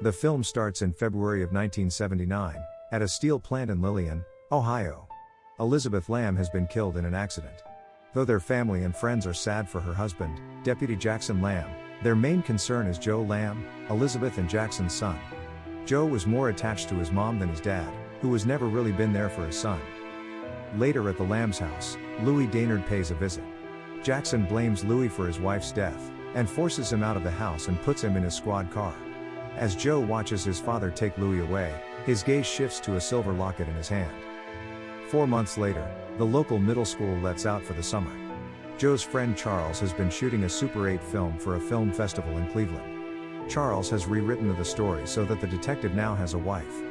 The film starts in February of 1979, at a steel plant in Lillian, Ohio. Elizabeth Lamb has been killed in an accident. Though their family and friends are sad for her husband, Deputy Jackson Lamb, their main concern is Joe Lamb, Elizabeth and Jackson's son. Joe was more attached to his mom than his dad, who has never really been there for his son. Later at the Lamb's house, Louis Daynard pays a visit. Jackson blames Louis for his wife's death, and forces him out of the house and puts him in his squad car. As Joe watches his father take Louis away, his gaze shifts to a silver locket in his hand. 4 months later, the local middle school lets out for the summer. Joe's friend Charles has been shooting a Super 8 film for a film festival in Cleveland. Charles has rewritten the story so that the detective now has a wife.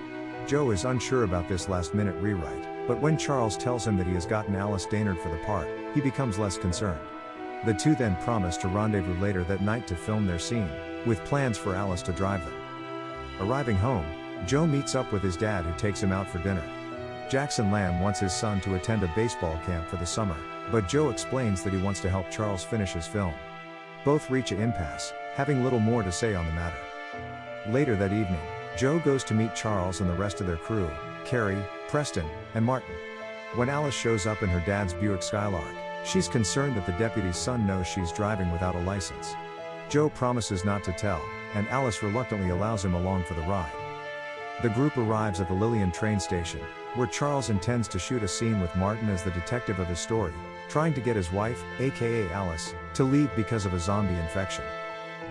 Joe is unsure about this last-minute rewrite, but when Charles tells him that he has gotten Alice Daynard for the part, he becomes less concerned. The two then promise to rendezvous later that night to film their scene, with plans for Alice to drive them. Arriving home, Joe meets up with his dad, who takes him out for dinner. Jackson Lamb wants his son to attend a baseball camp for the summer, but Joe explains that he wants to help Charles finish his film. Both reach an impasse, having little more to say on the matter. Later that evening, Joe goes to meet Charles and the rest of their crew, Carrie, Preston, and Martin. When Alice shows up in her dad's Buick Skylark, she's concerned that the deputy's son knows she's driving without a license. Joe promises not to tell, and Alice reluctantly allows him along for the ride. The group arrives at the Lillian train station, where Charles intends to shoot a scene with Martin as the detective of his story, trying to get his wife, aka Alice, to leave because of a zombie infection.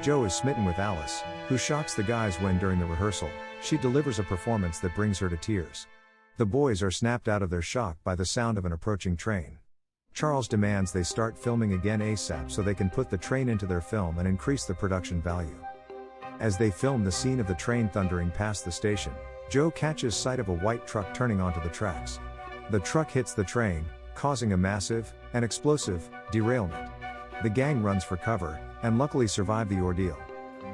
Joe is smitten with Alice, who shocks the guys when during the rehearsal, she delivers a performance that brings her to tears. The boys are snapped out of their shock by the sound of an approaching train. Charles demands they start filming again ASAP so they can put the train into their film and increase the production value. As they film the scene of the train thundering past the station, Joe catches sight of a white truck turning onto the tracks. The truck hits the train, causing a massive, and explosive, derailment. The gang runs for cover, and luckily survive the ordeal.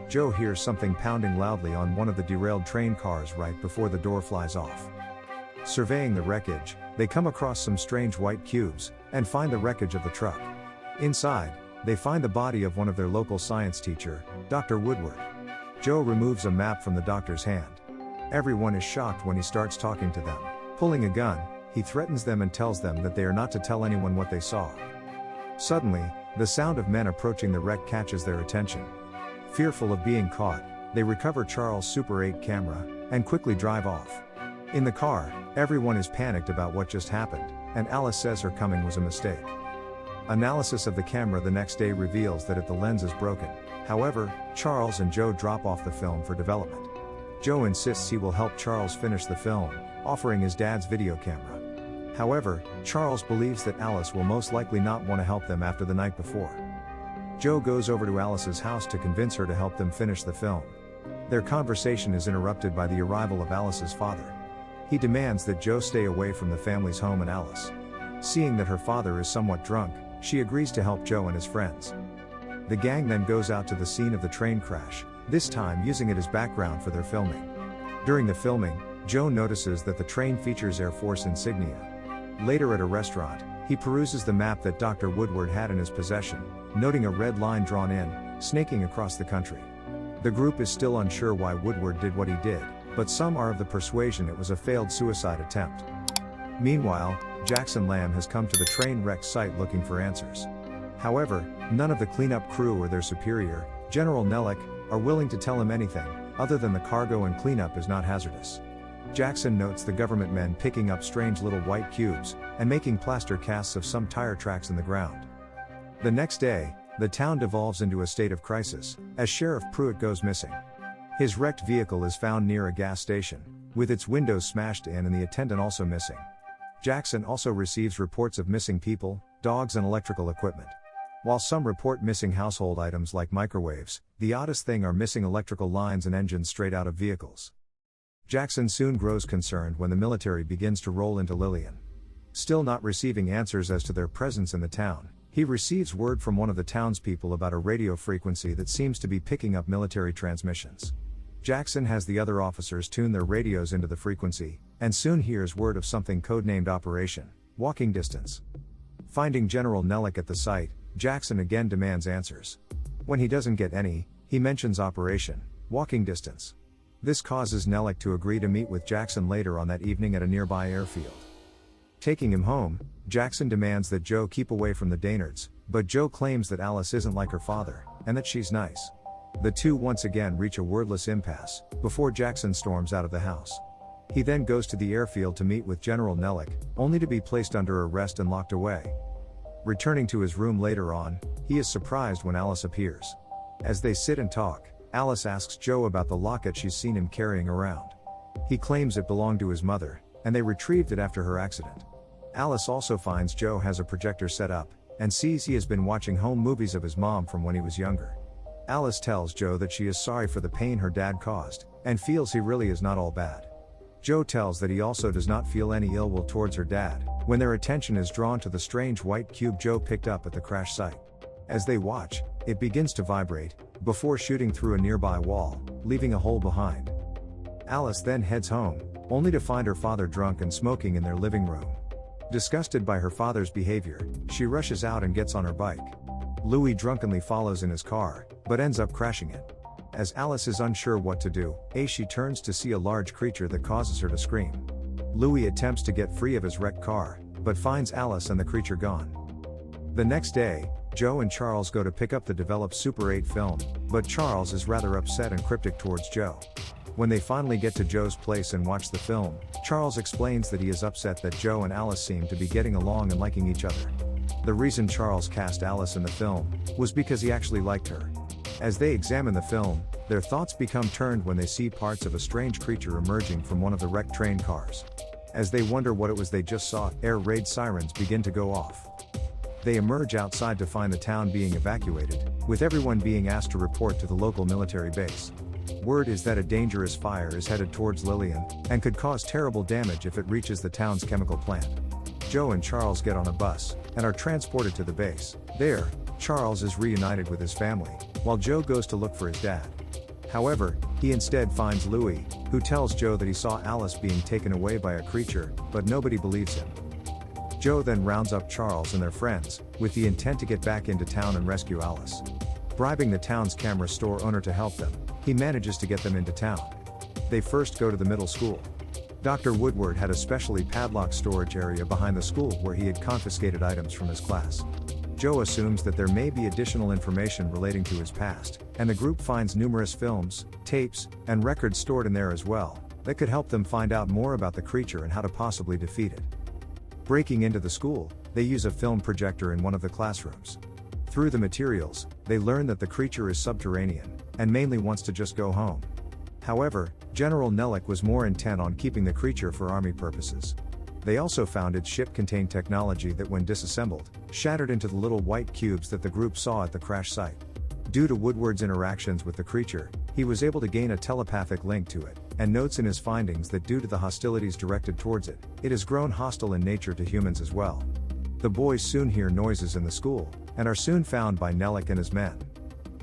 Joe hears something pounding loudly on one of the derailed train cars right before the door flies off. Surveying the wreckage, they come across some strange white cubes, and find the wreckage of the truck. Inside, they find the body of one of their local science teacher, Dr. Woodward. Joe removes a map from the doctor's hand. Everyone is shocked when he starts talking to them. Pulling a gun, he threatens them and tells them that they are not to tell anyone what they saw. Suddenly, the sound of men approaching the wreck catches their attention. Fearful of being caught, they recover Charles' Super 8 camera, and quickly drive off. In the car, everyone is panicked about what just happened, and Alice says her coming was a mistake. Analysis of the camera the next day reveals that the lens is broken. However, Charles and Joe drop off the film for development. Joe insists he will help Charles finish the film, offering his dad's video camera. However, Charles believes that Alice will most likely not want to help them after the night before. Joe goes over to Alice's house to convince her to help them finish the film. Their conversation is interrupted by the arrival of Alice's father. He demands that Joe stay away from the family's home and Alice. Seeing that her father is somewhat drunk, she agrees to help Joe and his friends. The gang then goes out to the scene of the train crash, this time using it as background for their filming. During the filming, Joe notices that the train features Air Force insignia. Later at a restaurant, he peruses the map that Dr. Woodward had in his possession, noting a red line drawn in, snaking across the country. The group is still unsure why Woodward did what he did, but some are of the persuasion it was a failed suicide attempt. Meanwhile, Jackson Lamb has come to the train wreck site looking for answers. However, none of the cleanup crew or their superior, General Nellick, are willing to tell him anything, other than the cargo and cleanup is not hazardous. Jackson notes the government men picking up strange little white cubes, and making plaster casts of some tire tracks in the ground. The next day, the town devolves into a state of crisis, as Sheriff Pruitt goes missing. His wrecked vehicle is found near a gas station, with its windows smashed in and the attendant also missing. Jackson also receives reports of missing people, dogs and electrical equipment. While some report missing household items like microwaves, the oddest thing are missing electrical lines and engines straight out of vehicles. Jackson soon grows concerned when the military begins to roll into Lillian. Still not receiving answers as to their presence in the town, he receives word from one of the townspeople about a radio frequency that seems to be picking up military transmissions. Jackson has the other officers tune their radios into the frequency, and soon hears word of something codenamed Operation Walking Distance. Finding General Nellick at the site, Jackson again demands answers. When he doesn't get any, he mentions Operation Walking Distance. This causes Nellick to agree to meet with Jackson later on that evening at a nearby airfield. Taking him home, Jackson demands that Joe keep away from the Daynards, but Joe claims that Alice isn't like her father, and that she's nice. The two once again reach a wordless impasse, before Jackson storms out of the house. He then goes to the airfield to meet with General Nellick, only to be placed under arrest and locked away. Returning to his room later on, he is surprised when Alice appears. As they sit and talk, Alice asks Joe about the locket she's seen him carrying around. He claims it belonged to his mother, and they retrieved it after her accident. Alice also finds Joe has a projector set up, and sees he has been watching home movies of his mom from when he was younger. Alice tells Joe that she is sorry for the pain her dad caused, and feels he really is not all bad. Joe tells that he also does not feel any ill will towards her dad, when their attention is drawn to the strange white cube Joe picked up at the crash site. As they watch, it begins to vibrate, before shooting through a nearby wall, leaving a hole behind. Alice then heads home, only to find her father drunk and smoking in their living room. Disgusted by her father's behavior, she rushes out and gets on her bike. Louis drunkenly follows in his car, but ends up crashing it. As Alice is unsure what to do, she turns to see a large creature that causes her to scream. Louis attempts to get free of his wrecked car, but finds Alice and the creature gone. The next day, Joe and Charles go to pick up the developed Super 8 film, but Charles is rather upset and cryptic towards Joe. When they finally get to Joe's place and watch the film, Charles explains that he is upset that Joe and Alice seem to be getting along and liking each other. The reason Charles cast Alice in the film was because he actually liked her. As they examine the film, their thoughts become turned when they see parts of a strange creature emerging from one of the wrecked train cars. As they wonder what it was they just saw, air raid sirens begin to go off. They emerge outside to find the town being evacuated, with everyone being asked to report to the local military base. Word is that a dangerous fire is headed towards Lillian, and could cause terrible damage if it reaches the town's chemical plant. Joe and Charles get on a bus, and are transported to the base. There, Charles is reunited with his family, while Joe goes to look for his dad. However, he instead finds Louis, who tells Joe that he saw Alice being taken away by a creature, but nobody believes him. Joe then rounds up Charles and their friends, with the intent to get back into town and rescue Alice. Bribing the town's camera store owner to help them, he manages to get them into town. They first go to the middle school. Dr. Woodward had a specially padlocked storage area behind the school where he had confiscated items from his class. Joe assumes that there may be additional information relating to his past, and the group finds numerous films, tapes, and records stored in there as well, that could help them find out more about the creature and how to possibly defeat it. Breaking into the school, they use a film projector in one of the classrooms. Through the materials, they learn that the creature is subterranean, and mainly wants to just go home. However, General Nellick was more intent on keeping the creature for army purposes. They also found its ship contained technology that, when disassembled, shattered into the little white cubes that the group saw at the crash site. Due to Woodward's interactions with the creature, he was able to gain a telepathic link to it, and notes in his findings that due to the hostilities directed towards it, it has grown hostile in nature to humans as well. The boys soon hear noises in the school, and are soon found by Nellick and his men.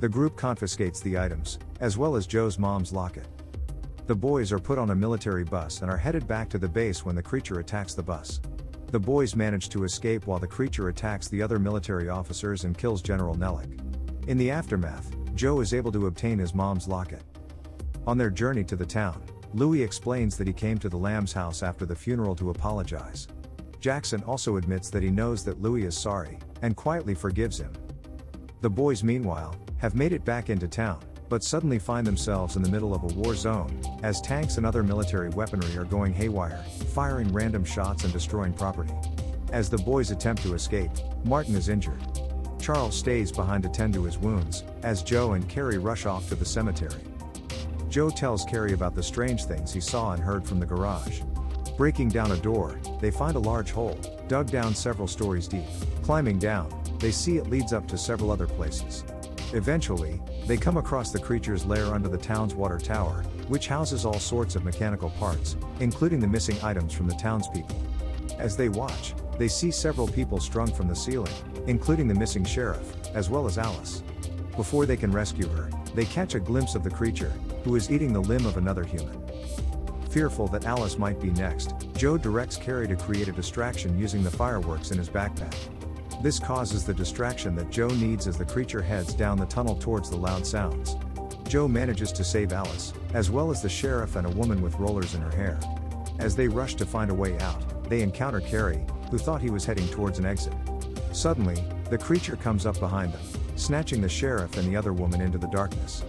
The group confiscates the items, as well as Joe's mom's locket. The boys are put on a military bus and are headed back to the base when the creature attacks the bus. The boys manage to escape while the creature attacks the other military officers and kills General Nellick. In the aftermath, Joe is able to obtain his mom's locket. On their journey to the town, Louis explains that he came to the Lamb's house after the funeral to apologize. Jackson also admits that he knows that Louis is sorry, and quietly forgives him. The boys, meanwhile, have made it back into town, but suddenly find themselves in the middle of a war zone, as tanks and other military weaponry are going haywire, firing random shots and destroying property. As the boys attempt to escape, Martin is injured. Charles stays behind to tend to his wounds, as Joe and Carrie rush off to the cemetery. Joe tells Carrie about the strange things he saw and heard from the garage. Breaking down a door, they find a large hole, dug down several stories deep. Climbing down, they see it leads up to several other places. Eventually, they come across the creature's lair under the town's water tower, which houses all sorts of mechanical parts, including the missing items from the townspeople. As they watch, they see several people strung from the ceiling, including the missing sheriff, as well as Alice. Before they can rescue her, they catch a glimpse of the creature, who is eating the limb of another human. Fearful that Alice might be next, Joe directs Carrie to create a distraction using the fireworks in his backpack. This causes the distraction that Joe needs as the creature heads down the tunnel towards the loud sounds. Joe manages to save Alice, as well as the sheriff and a woman with rollers in her hair. As they rush to find a way out, they encounter Carrie, who thought he was heading towards an exit. Suddenly, the creature comes up behind them, snatching the sheriff and the other woman into the darkness.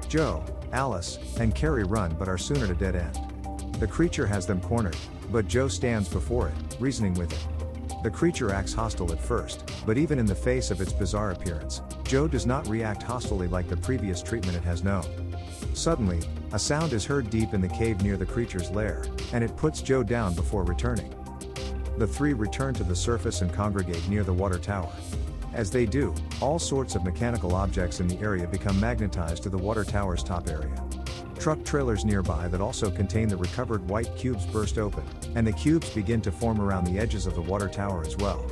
Joe, Alice, and Carrie run but are soon at a dead end. The creature has them cornered, but Joe stands before it, reasoning with it. The creature acts hostile at first, but even in the face of its bizarre appearance, Joe does not react hostilely like the previous treatment it has known. Suddenly, a sound is heard deep in the cave near the creature's lair, and it puts Joe down before returning. The three return to the surface and congregate near the water tower. As they do, all sorts of mechanical objects in the area become magnetized to the water tower's top area. Truck trailers nearby that also contain the recovered white cubes burst open, and the cubes begin to form around the edges of the water tower as well.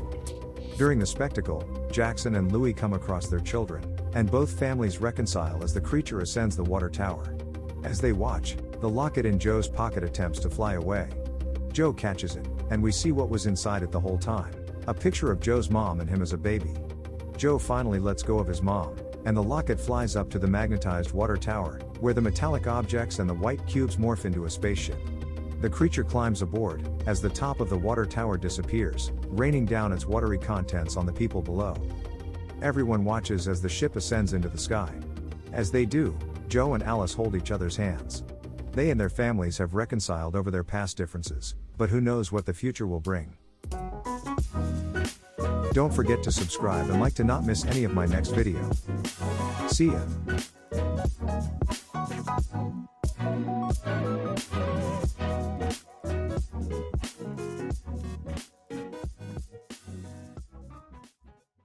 During the spectacle, Jackson and Louie come across their children, and both families reconcile as the creature ascends the water tower. As they watch, the locket in Joe's pocket attempts to fly away. Joe catches it, and we see what was inside it the whole time, a picture of Joe's mom and him as a baby. Joe finally lets go of his mom, and the locket flies up to the magnetized water tower, where the metallic objects and the white cubes morph into a spaceship. The creature climbs aboard, as the top of the water tower disappears, raining down its watery contents on the people below. Everyone watches as the ship ascends into the sky. As they do, Joe and Alice hold each other's hands. They and their families have reconciled over their past differences, but who knows what the future will bring. Don't forget to subscribe and like to not miss any of my next video. See ya!